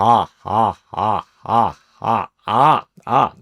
ha, ha, ha, ha, ha, ah.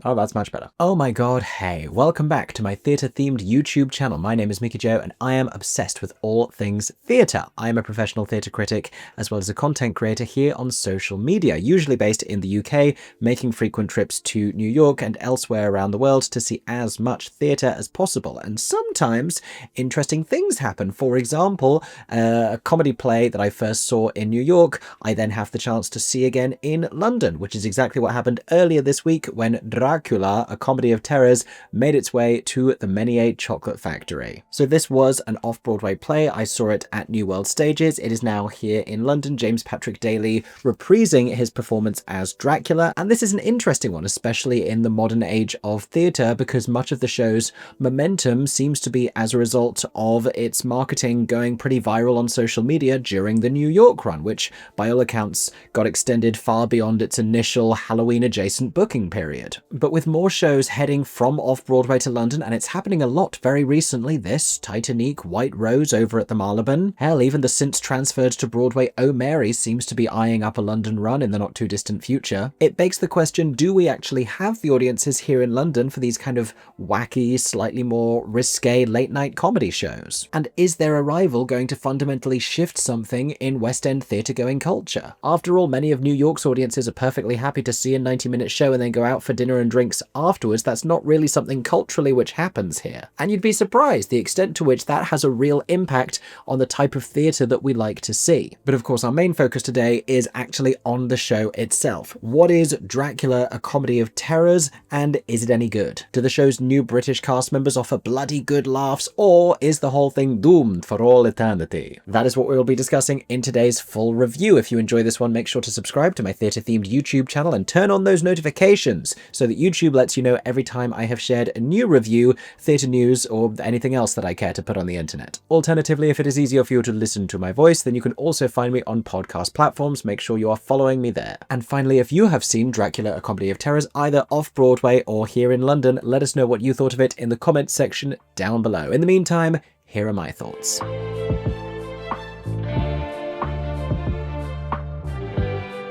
Oh, that's much better. Oh my god, hey, welcome back to my theatre-themed YouTube channel. My name is Mickey Joe, and I am obsessed with all things theatre. I am a professional theatre critic, as well as a content creator here on social media, usually based in the UK, making frequent trips to New York and elsewhere around the world to see as much theatre as possible. And sometimes interesting things happen. For example, a comedy play that I first saw in New York, I then have the chance to see again in London, which is exactly what happened earlier this week when Dracula, a comedy of terrors, made its way to the Menier Chocolate Factory. So this was an off-Broadway play. I saw it at New World Stages. It is now here in London. James Patrick Daly reprising his performance as Dracula. And this is an interesting one, especially in the modern age of theatre, because much of the show's momentum seems to be as a result of its marketing going pretty viral on social media during the New York run, which by all accounts got extended far beyond its initial Halloween-adjacent booking period. But with more shows heading from off-Broadway to London, and it's happening a lot very recently, this, Titanic, White Rose over at the Marylebone, hell, even the since transferred to Broadway Oh Mary seems to be eyeing up a London run in the not too distant future. It begs the question, do we actually have the audiences here in London for these kind of wacky, slightly more risque late-night comedy shows? And is their arrival going to fundamentally shift something in West End theatre-going culture? After all, many of New York's audiences are perfectly happy to see a 90-minute show and then go out for dinner and drinks afterwards. That's not really something culturally which happens here. And you'd be surprised the extent to which that has a real impact on the type of theatre that we like to see. But of course, our main focus today is actually on the show itself. What is Dracula, a comedy of terrors, and is it any good? Do the show's new British cast members offer bloody good laughs, or is the whole thing doomed for all eternity? That is what we will be discussing in today's full review. If you enjoy this one, make sure to subscribe to my theatre-themed YouTube channel and turn on those notifications so that YouTube lets you know every time I have shared a new review, theatre news, or anything else that I care to put on the internet. Alternatively, if it is easier for you to listen to my voice, then you can also find me on podcast platforms. Make sure you are following me there. And finally, if you have seen Dracula, a Comedy of Terrors, either off-Broadway or here in London, let us know what you thought of it in the comments section down below. In the meantime, here are my thoughts.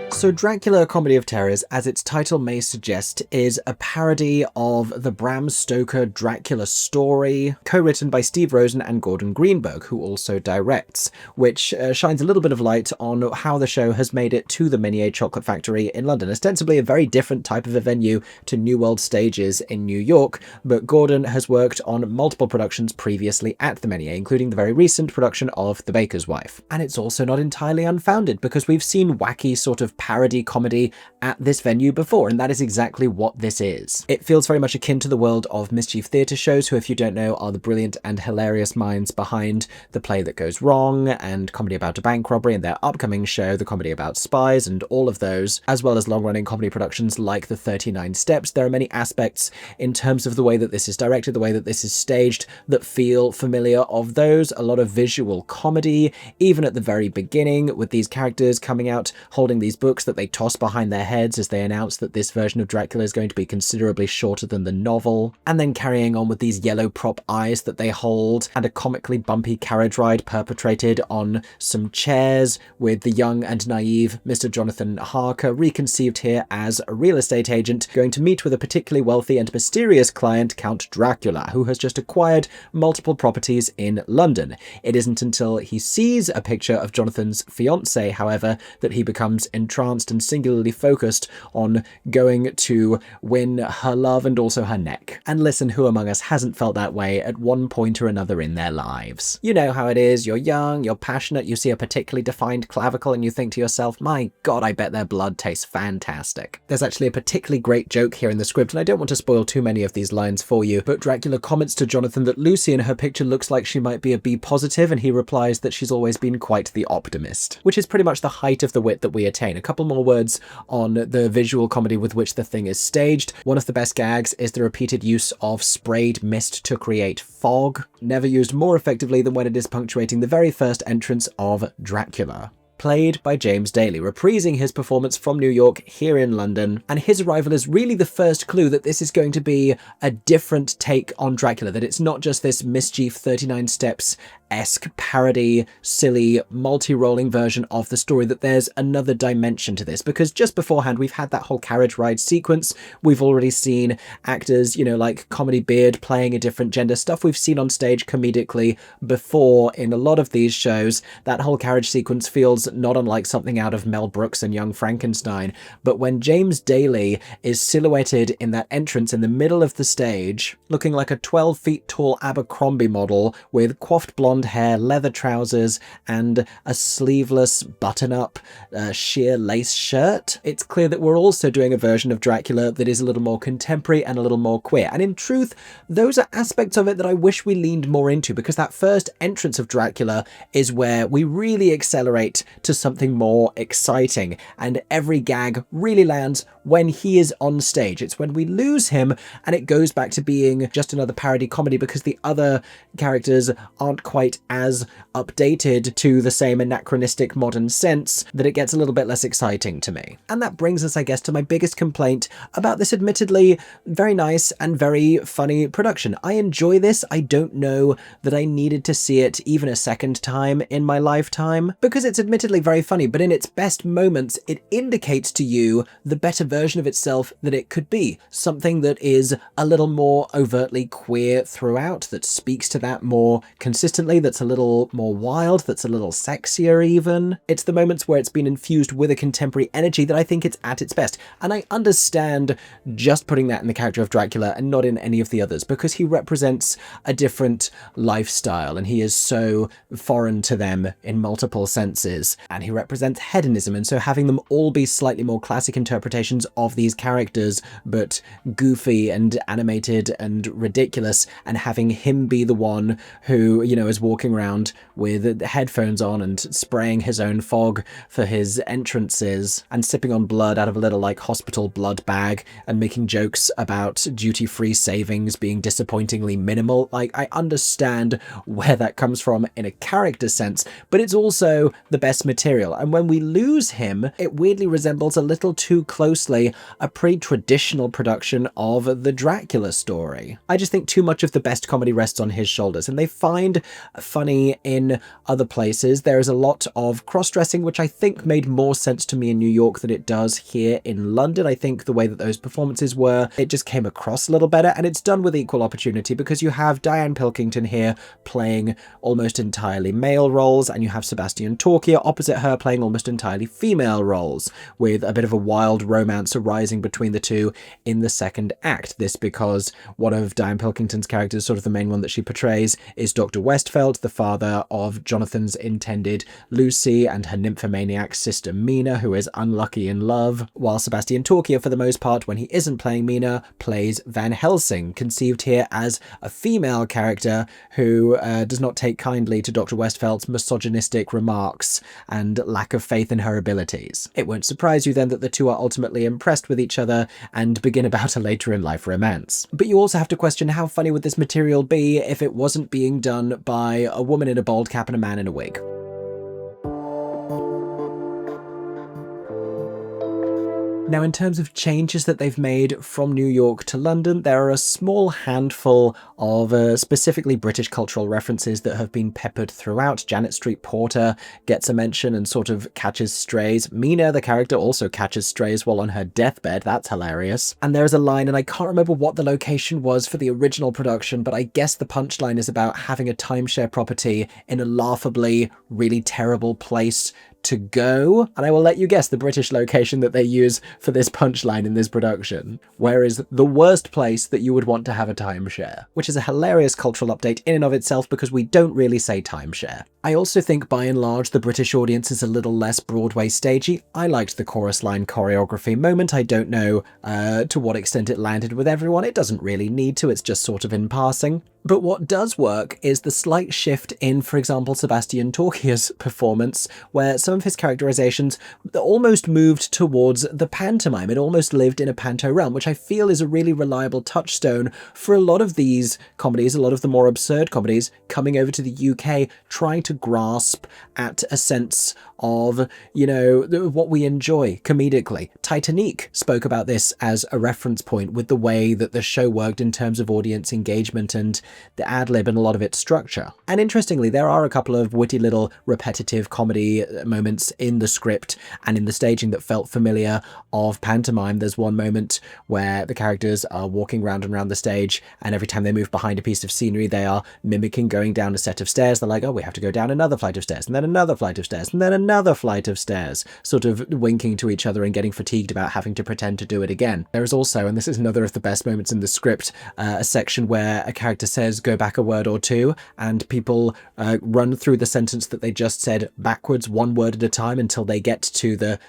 So Dracula, a Comedy of Terrors, as its title may suggest, is a parody of the Bram Stoker Dracula story, co-written by Steve Rosen and Gordon Greenberg, who also directs, which shines a little bit of light on how the show has made it to the Menier Chocolate Factory in London, ostensibly a very different type of a venue to New World Stages in New York, but Gordon has worked on multiple productions previously at the Menier, including the very recent production of The Baker's Wife. And it's also not entirely unfounded, because we've seen wacky sort of parody comedy at this venue before, and that is exactly what this is. It feels very much akin to the world of Mischief Theatre shows, who, if you don't know, are the brilliant and hilarious minds behind The Play That Goes Wrong and Comedy About a Bank Robbery, and their upcoming show, The Comedy About Spies, and all of those, as well as long-running comedy productions like The 39 Steps. There are many aspects in terms of the way that this is directed, the way that this is staged, that feel familiar of those. A lot of visual comedy, even at the very beginning, with these characters coming out holding these books that they toss behind their heads as they announce that this version of Dracula is going to be considerably shorter than the novel, and then carrying on with these yellow prop eyes that they hold, and a comically bumpy carriage ride perpetrated on some chairs with the young and naive Mr. Jonathan Harker, reconceived here as a real estate agent going to meet with a particularly wealthy and mysterious client, Count Dracula, who has just acquired multiple properties in London. It isn't until he sees a picture of Jonathan's fiancée, however, that he becomes entranced and singularly focused on going to win her love and also her neck. And listen, who among us hasn't felt that way at one point or another in their lives? You know how it is. You're young, you're passionate, you see a particularly defined clavicle and you think to yourself, my god, I bet their blood tastes fantastic. There's actually a particularly great joke here in the script, and I don't want to spoil too many of these lines for you, but Dracula comments to Jonathan that Lucy in her picture looks like she might be a B positive, and he replies that she's always been quite the optimist, which is pretty much the height of the wit that we attain. A couple more words on the visual comedy with which the thing is staged. One of the best gags is the repeated use of sprayed mist to create fog, never used more effectively than when it is punctuating the very first entrance of Dracula. played by James Daly, reprising his performance from New York here in London. And his arrival is really the first clue that this is going to be a different take on Dracula, that it's not just this mischief 39 Steps esque parody, silly, multi-rolling version of the story, that there's another dimension to this. Because just beforehand, we've had that whole carriage ride sequence. We've already seen actors, like Comedy Beard playing a different gender, stuff we've seen on stage comedically before in a lot of these shows. That whole carriage sequence feels not unlike something out of Mel Brooks and Young Frankenstein. But when James Daly is silhouetted in that entrance in the middle of the stage, looking like a 12 feet tall Abercrombie model with coiffed blonde hair, leather trousers, and a sleeveless button-up sheer lace shirt, it's clear that we're also doing a version of Dracula that is a little more contemporary and a little more queer. And in truth, those are aspects of it that I wish we leaned more into, because that first entrance of Dracula is where we really accelerate to something more exciting, and every gag really lands when he is on stage. It's when we lose him and it goes back to being just another parody comedy, because the other characters aren't quite as updated to the same anachronistic modern sense, that it gets a little bit less exciting to me. And that brings us, I guess, to my biggest complaint about this admittedly very nice and very funny production. I enjoy this. I don't know that I needed to see it even a second time in my lifetime, because it's admittedly very funny, but in its best moments, it indicates to you the better version of itself that it could be. Something that is a little more overtly queer throughout, that speaks to that more consistently, that's a little more wild, that's a little sexier even. It's the moments where it's been infused with a contemporary energy that I think it's at its best. And I understand just putting that in the character of Dracula and not in any of the others, because he represents a different lifestyle and he is so foreign to them in multiple senses, and he represents hedonism, and so having them all be slightly more classic interpretations of these characters, but goofy and animated and ridiculous, and having him be the one who, is walking around with headphones on and spraying his own fog for his entrances and sipping on blood out of a little hospital blood bag and making jokes about duty-free savings being disappointingly minimal. I understand where that comes from in a character sense, but it's also the best material. And when we lose him, it weirdly resembles a little too closely a pretty traditional production of the Dracula story. I just think too much of the best comedy rests on his shoulders, and they find funny in other places. There is a lot of cross-dressing, which I think made more sense to me in New York than it does here in London. I think the way that those performances were, it just came across a little better, and it's done with equal opportunity, because you have Diane Pilkington here playing almost entirely male roles, and you have Sebastian Torkia opposite her playing almost entirely female roles, with a bit of a wild romance arising between the two in the second act. This because one of Diane Pilkington's characters, sort of the main one that she portrays, is Dr. Westfeld, the father of Jonathan's intended Lucy and her nymphomaniac sister Mina, who is unlucky in love, while Sebastian Torkia, for the most part, when he isn't playing Mina, plays Van Helsing, conceived here as a female character who does not take kindly to Dr. Westfeld's misogynistic remarks and lack of faith in her abilities. It won't surprise you then that the two are ultimately impressed with each other and begin about a later-in-life romance. But you also have to question, how funny would this material be if it wasn't being done by a woman in a bald cap and a man in a wig? Now, in terms of changes that they've made from New York to London, there are a small handful of specifically British cultural references that have been peppered throughout. Janet Street Porter gets a mention and sort of catches strays. Mina, the character, also catches strays while on her deathbed. That's hilarious. And there's a line, and I can't remember what the location was for the original production, but I guess the punchline is about having a timeshare property in a laughably really terrible place to go, and I will let you guess the British location that they use for this punchline in this production. Where is the worst place that you would want to have a timeshare? Which is a hilarious cultural update in and of itself, because we don't really say timeshare. I also think by and large the British audience is a little less Broadway stagey. I liked the chorus line choreography moment. I don't know to what extent it landed with everyone. It doesn't really need to, it's just sort of in passing. But what does work is the slight shift in, for example, Sebastian Torkia's performance, where some of his characterizations almost moved towards the pantomime. It almost lived in a panto realm, which I feel is a really reliable touchstone for a lot of these comedies, a lot of the more absurd comedies coming over to the UK, trying to grasp at a sense of, what we enjoy comedically. Titanic spoke about this as a reference point with the way that the show worked in terms of audience engagement and the ad-lib and a lot of its structure. And interestingly, there are a couple of witty little repetitive comedy moments in the script and in the staging that felt familiar of pantomime. There's one moment where the characters are walking round and round the stage, and every time they move behind a piece of scenery, they are mimicking going down a set of stairs. They're like, oh, we have to go down another flight of stairs, and then another flight of stairs, and then another flight of stairs, sort of winking to each other and getting fatigued about having to pretend to do it again. There is also, and this is another of the best moments in the script, a section where a character says, go back a word or two, and people run through the sentence that they just said backwards, one word at a time, until they get to the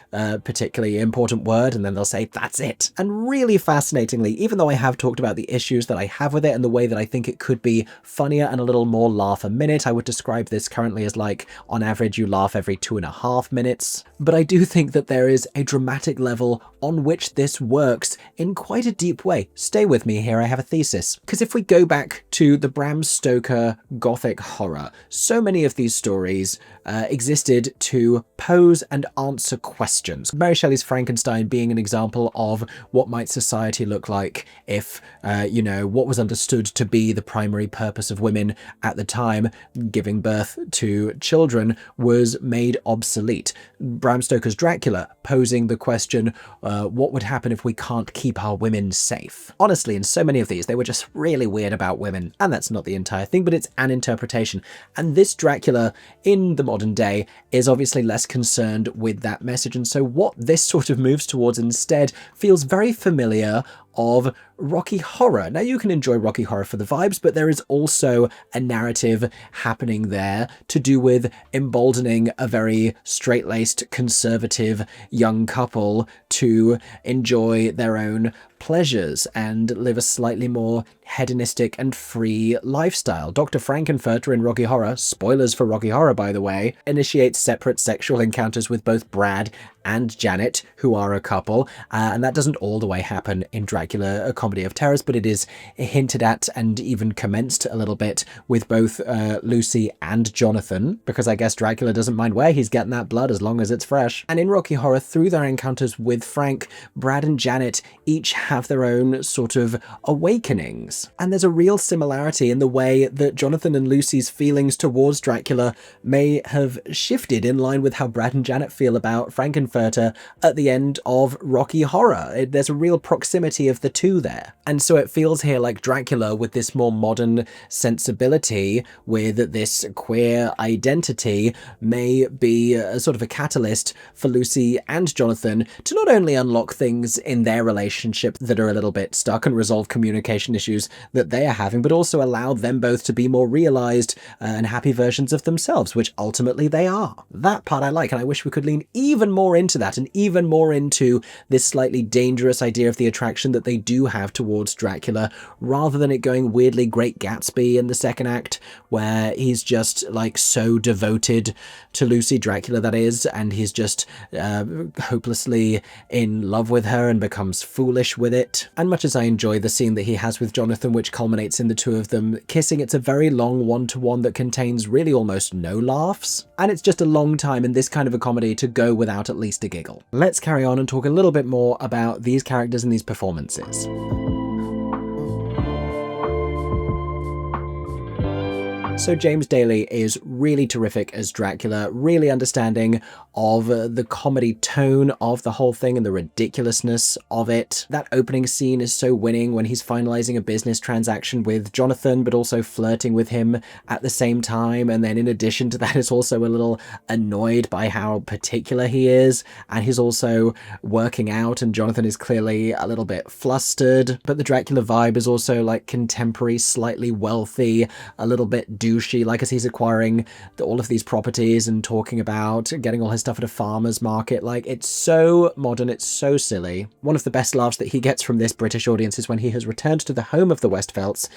particularly important word, and then they'll say, that's it. And really fascinatingly, even though I have talked about the issues that I have with it and the way that I think it could be funnier and a little more laugh a minute, I would describe this currently as like, on average, you laugh every 2.5 minutes. But I do think that there is a dramatic level on which this works in quite a deep way. Stay with me here, I have a thesis. Because if we go back to the Bram Stoker Gothic horror, so many of these stories existed to pose and answer questions. Mary Shelley's Frankenstein being an example of what might society look like if, what was understood to be the primary purpose of women at the time, giving birth to children, was made obsolete. Bram Stoker's Dracula posing the question, what would happen if we can't keep our women safe? Honestly, in so many of these, they were just really weird about women, and that's not the entire thing, but it's an interpretation. And this Dracula in the modern day is obviously less concerned with that message, and so what this sort of moves towards instead feels very familiar of Rocky Horror. Now, you can enjoy Rocky Horror for the vibes, but there is also a narrative happening there to do with emboldening a very straight-laced, conservative young couple to enjoy their own pleasures and live a slightly more hedonistic and free lifestyle. Dr. Frankenfurter in Rocky Horror, spoilers for Rocky Horror by the way, initiates separate sexual encounters with both Brad and Janet, who are a couple, and that doesn't all the way happen in Dracula, A Comedy of Terrors, but it is hinted at and even commenced a little bit with both Lucy and Jonathan, because I guess Dracula doesn't mind where he's getting that blood as long as it's fresh. And in Rocky Horror, through their encounters with Frank, Brad and Janet each have their own sort of awakenings. And there's a real similarity in the way that Jonathan and Lucy's feelings towards Dracula may have shifted in line with how Brad and Janet feel about Frankenfurter at the end of Rocky Horror. There's a real proximity of the two there. And so it feels here like Dracula, with this more modern sensibility, with this queer identity, may be a sort of a catalyst for Lucy and Jonathan to not only unlock things in their relationship that are a little bit stuck and resolve communication issues that they are having, but also allow them both to be more realized and happy versions of themselves, which ultimately they are. That part I like, and I wish we could lean even more into that and even more into this slightly dangerous idea of the attraction that they do have towards Dracula, rather than it going weirdly Great Gatsby in the second act, where he's just like so devoted to Lucy, Dracula that is, and he's just hopelessly in love with her and becomes foolish with it. And much as I enjoy the scene that he has with Jonathan, which culminates in the two of them kissing, it's a very long one-to-one that contains really almost no laughs, and it's just a long time in this kind of a comedy to go without at least a giggle. Let's carry on and talk a little bit more about these characters and these performances. So James Daly is really terrific as Dracula, really understanding of the comedy tone of the whole thing and the ridiculousness of it. That opening scene is so winning when he's finalizing a business transaction with Jonathan, but also flirting with him at the same time. And then in addition to that, is also a little annoyed by how particular he is. And he's also working out, and Jonathan is clearly a little bit flustered. But the Dracula vibe is also like contemporary, slightly wealthy, a little bit douchey, like as he's acquiring all of these properties and talking about getting all his stuff at a farmer's market. Like, it's so modern, it's so silly. One of the best laughs that he gets from this British audience is when he has returned to the home of the Westfelts,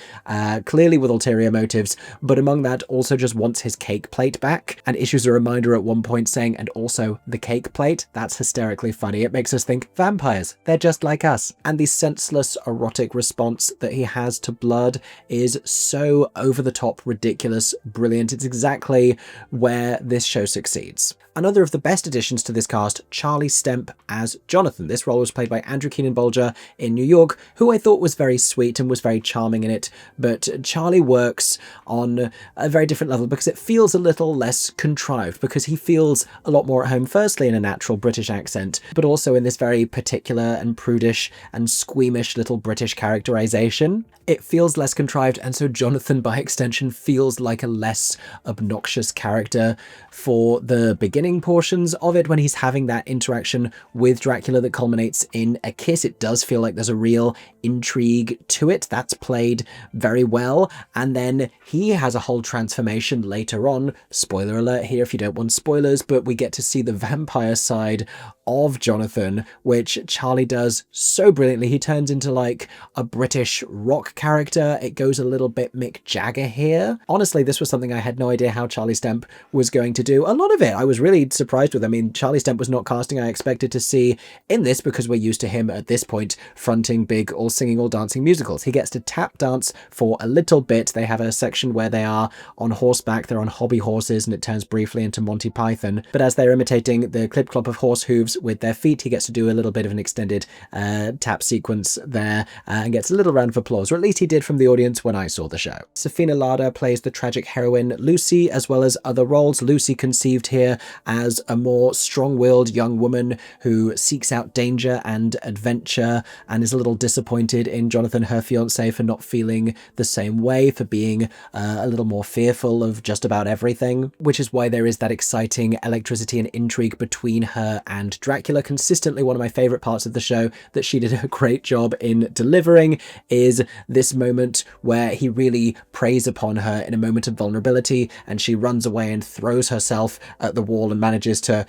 clearly with ulterior motives, but among that also just wants his cake plate back, and issues a reminder at one point saying, and also the cake plate. That's hysterically funny. It makes us think, vampires, they're just like us. And the senseless erotic response that he has to blood is so over the top, ridiculous, brilliant. It's exactly where this show succeeds. Another of the best additions to this cast, Charlie Stemp as Jonathan. This role was played by Andrew Keenan Bolger in New York, who I thought was very sweet and was very charming in it, but Charlie works on a very different level because it feels a little less contrived, because he feels a lot more at home, firstly in a natural British accent, but also in this very particular and prudish and squeamish little British characterization. It feels less contrived, and so Jonathan, by extension, feels like a less obnoxious character for the beginning portions of it when he's having that interaction with Dracula that culminates in a kiss. It does feel like there's a real intrigue to it. That's played very well. And then he has a whole transformation later on. Spoiler alert here if you don't want spoilers, but we get to see the vampire side of Jonathan, which Charlie does so brilliantly. He turns into like a British rock character. It goes a little bit Mick Jagger here. Honestly, this was something I had no idea how Charlie Stemp was going to do. A lot of it I was really surprised with. I mean, Charlie Stemp was not casting I expected to see in this, because we're used to him at this point fronting big all singing, all dancing musicals. He gets to tap dance for a little bit. They have a section where they are on horseback, they're on hobby horses, and it turns briefly into Monty Python. But as they're imitating the clip-clop of horse hooves with their feet, he gets to do a little bit of an extended tap sequence there and gets a little round of applause, or at least he did from the audience when I saw the show. Safina Lada plays the tragic heroine Lucy, as well as other roles. Lucy conceived here as a more strong-willed young woman who seeks out danger and adventure and is a little disappointed in Jonathan, her fiancé, for not feeling the same way, for being a little more fearful of just about everything, which is why there is that exciting electricity and intrigue between her and Dracula. Consistently one of my favourite parts of the show that she did a great job in delivering is this moment where he really preys upon her in a moment of vulnerability, and she runs away and throws herself at the wall and manages to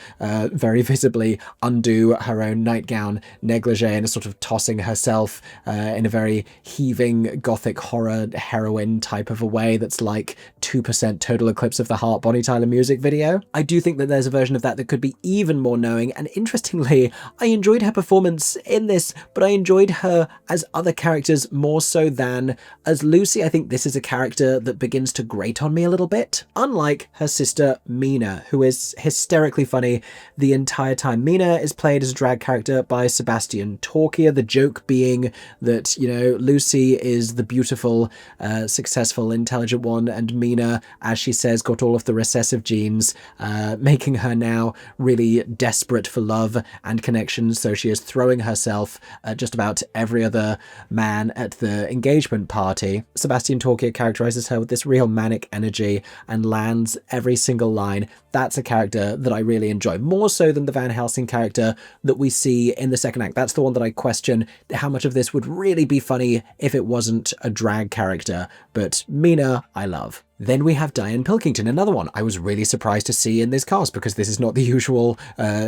very visibly undo her own nightgown negligee and is sort of tossing herself in a very heaving gothic horror heroine type of a way that's like 2% Total Eclipse of the Heart Bonnie Tyler music video. I do think that there's a version of that that could be even more knowing, and interestingly, I enjoyed her performance in this, but I enjoyed her as other characters more so than as Lucy. I think this is a character that begins to grate on me a little bit, unlike her sister Mina, who is hysterically funny the entire time. Mina is played as a drag character by Sebastian Torkia, the joke being that, you know, Lucy is the beautiful, successful, intelligent one, and Mina, as she says, got all of the recessive genes, making her now really desperate for love and connection, so she is throwing herself at just about every other man at the engagement party. Sebastian Torkia characterizes her with this real manic energy and lands every single line. That's a character that I really enjoy, more so than the Van Helsing character that we see in the second act. That's the one that I question how much of this would really be funny if it wasn't a drag character, but Mina, I love. Then we have Diane Pilkington, another one I was really surprised to see in this cast, because this is not the usual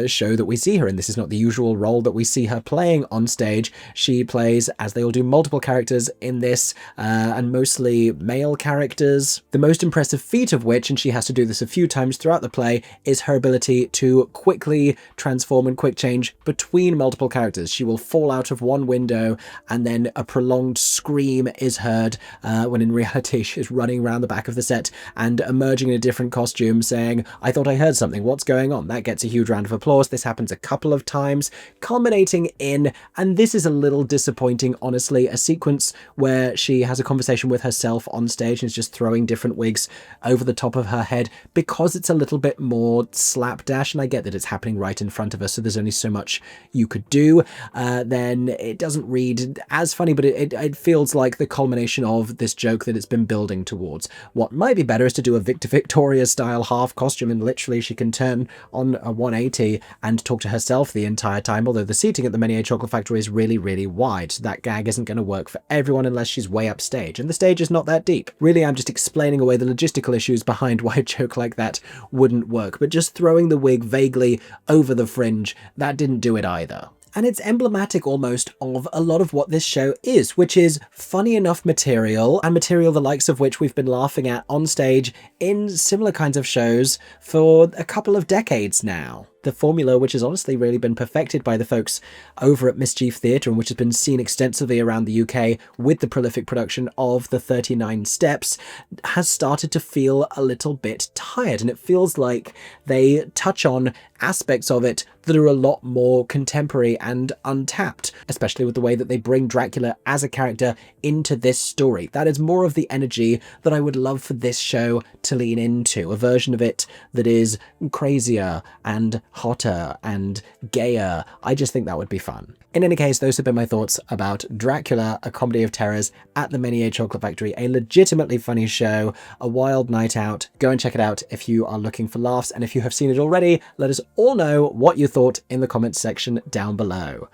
show that we see her in. This is not the usual role that we see her playing on stage. She plays, as they all do, multiple characters in this, and mostly male characters. The most impressive feat of which, and she has to do this a few times throughout the play, is her ability to quickly transform and quick change between multiple characters. She will fall out of one window and then a prolonged scream is heard when in reality she's running around the back of the set and emerging in a different costume saying, "I thought I heard something, what's going on?" That gets a huge round of applause. This happens a couple of times, culminating in, and this is a little disappointing honestly, a sequence where she has a conversation with herself on stage and is just throwing different wigs over the top of her head, because it's a little bit more slapdash, and I get that it's happening right in front of us, so there's only so much you could do. Then it doesn't read as funny, but it feels like the culmination of this joke that it's been building towards. What might be better is to do a Victoria style half costume, and literally she can turn on a 180 and talk to herself the entire time, although the seating at the Menier Chocolate Factory is really, really wide, so that gag isn't going to work for everyone unless she's way upstage, and the stage is not that deep. Really, I'm just explaining away the logistical issues behind why a joke like that wouldn't work, but just throwing the wig vaguely over the fringe, that didn't do it either. And it's emblematic almost of a lot of what this show is, which is funny enough material, and material the likes of which we've been laughing at on stage in similar kinds of shows for a couple of decades now. the formula which has honestly really been perfected by the folks over at Mischief Theatre, and which has been seen extensively around the UK with the prolific production of the 39 Steps, has started to feel a little bit tired, and it feels like they touch on aspects of it that are a lot more contemporary and untapped, especially with the way that they bring Dracula as a character into this story. That is more of the energy that I would love for this show to lean into, a version of it that is crazier and hotter and gayer. I just think that would be fun. In any case, those have been my thoughts about Dracula, a comedy of terrors at the Menier Chocolate Factory, a legitimately funny show, a wild night out. Go and check it out if you are looking for laughs, and if you have seen it already, let us all know what you thought in the comments section down below.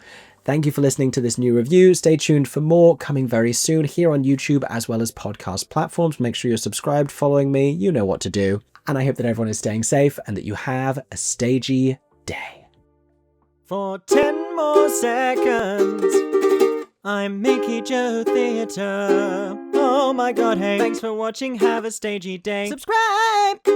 Thank you for listening to this new review. Stay tuned for more coming very soon here on YouTube as well as podcast platforms. Make sure you're subscribed, following me, you know what to do. And I hope that everyone is staying safe and that you have a stagey day. For 10 more seconds, I'm Mickey Joe Theatre. Oh my god, hey. Thanks for watching, have a stagey day. Subscribe!